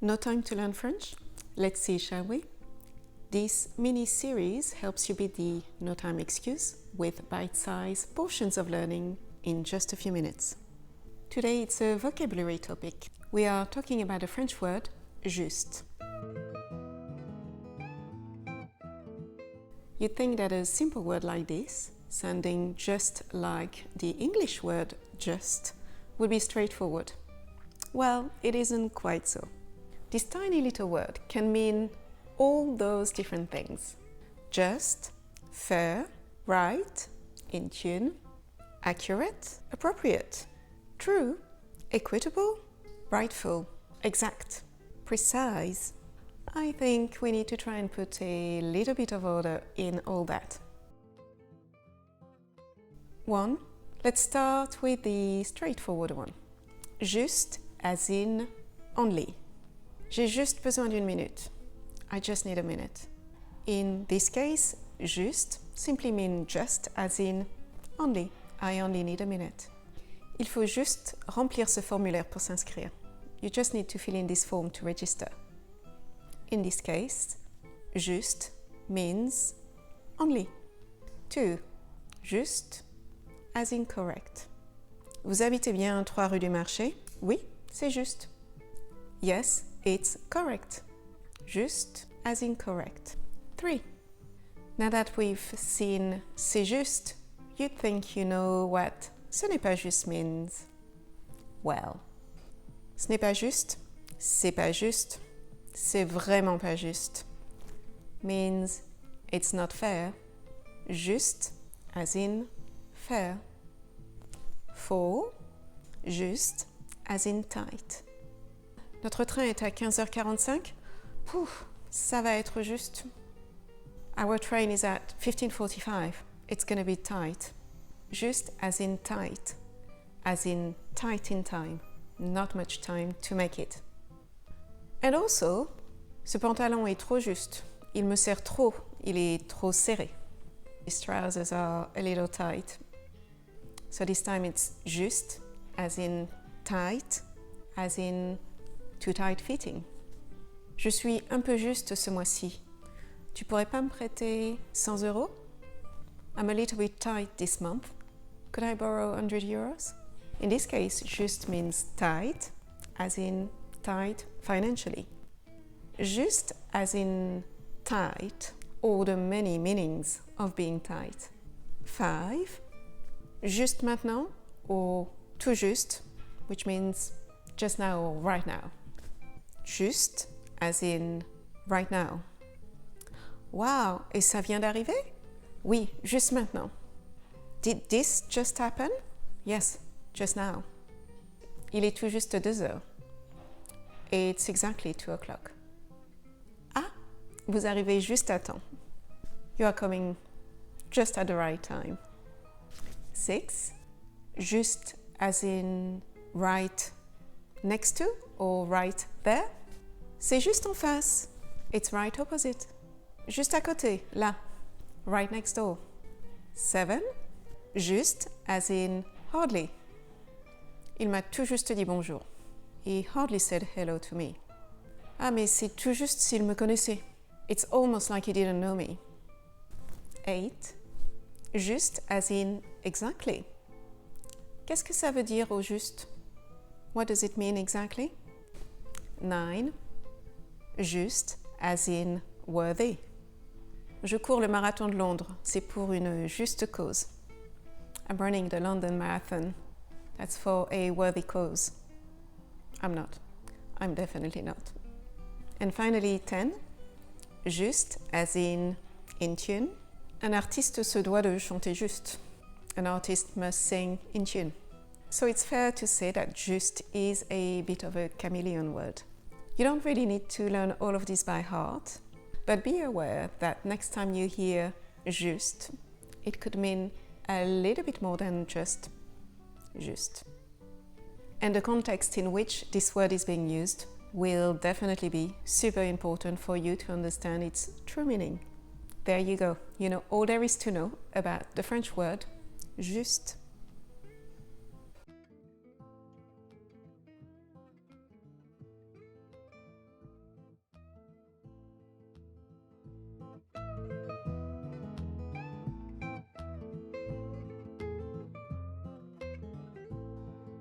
No time to learn French? Let's see, shall we? This mini-series helps you beat the no time excuse with bite-sized portions of learning in just a few minutes. Today it's a vocabulary topic. We are talking about a French word, juste. You'd think that a simple word like this, sounding just like the English word just, would be straightforward. Well, it isn't quite so. This tiny little word can mean all those different things. Just, fair, right, in tune, accurate, appropriate, true, equitable, rightful, exact, precise. I think we need to try and put a little bit of order in all that. 1. Let's start with the straightforward one. Juste as in only. J'ai juste besoin d'une minute. I just need a minute. In this case, juste simply means just as in only. I only need a minute. Il faut juste remplir ce formulaire pour s'inscrire. You just need to fill in this form to register. In this case, juste means only. 2. Juste as in correct. Vous habitez bien 3 rue du Marché? Oui, c'est juste. Yes, it's correct. Juste as in correct. 3. Now that we've seen c'est juste, you'd think you know what ce n'est pas juste means. Well, ce n'est pas juste, c'est pas juste, c'est vraiment pas juste means it's not fair. Juste as in fair. 4. Juste as in tight. Notre train est à 15h45. Pouf, ça va être juste. Our train is at 15:45. It's going to be tight. Juste as in tight in time. Not much time to make it. And also, ce pantalon est trop juste. Il me sert trop. Il est trop serré. These trousers are a little tight. So this time it's juste as in tight, as in too tight fitting. Je suis un peu juste ce mois-ci. Tu pourrais pas me prêter 100 euros? I'm a little bit tight this month. Could I borrow 100 euros? In this case, juste means tight, as in tight financially. Juste as in tight, all the many meanings of being tight. 5. Juste maintenant, or tout juste, which means just now or right now. Juste as in right now. Wow, et ça vient d'arriver? Oui, juste maintenant. Did this just happen? Yes, just now. Il est tout juste 2 heures. It's exactly 2 o'clock. Ah, vous arrivez juste à temps. You are coming just at the right time. 6. Juste as in right next to or right there. C'est juste en face. It's right opposite. Juste à côté, là. Right next door. 7. Juste as in hardly. Il m'a tout juste dit bonjour. He hardly said hello to me. Ah, mais c'est tout juste s'il me connaissait. It's almost like he didn't know me. 8. Juste as in exactly. Qu'est-ce que ça veut dire au juste? What does it mean exactly? 9. Juste as in worthy. Je cours le marathon de Londres. C'est pour une juste cause. I'm running the London Marathon. That's for a worthy cause. I'm not. I'm definitely not. And finally, 10. Juste as in tune. Un artiste se doit de chanter juste. An artist must sing in tune. So it's fair to say that juste is a bit of a chameleon word. You don't really need to learn all of this by heart, but be aware that next time you hear juste, it could mean a little bit more than just juste. And the context in which this word is being used will definitely be super important for you to understand its true meaning. There you go. You know all there is to know about the French word juste.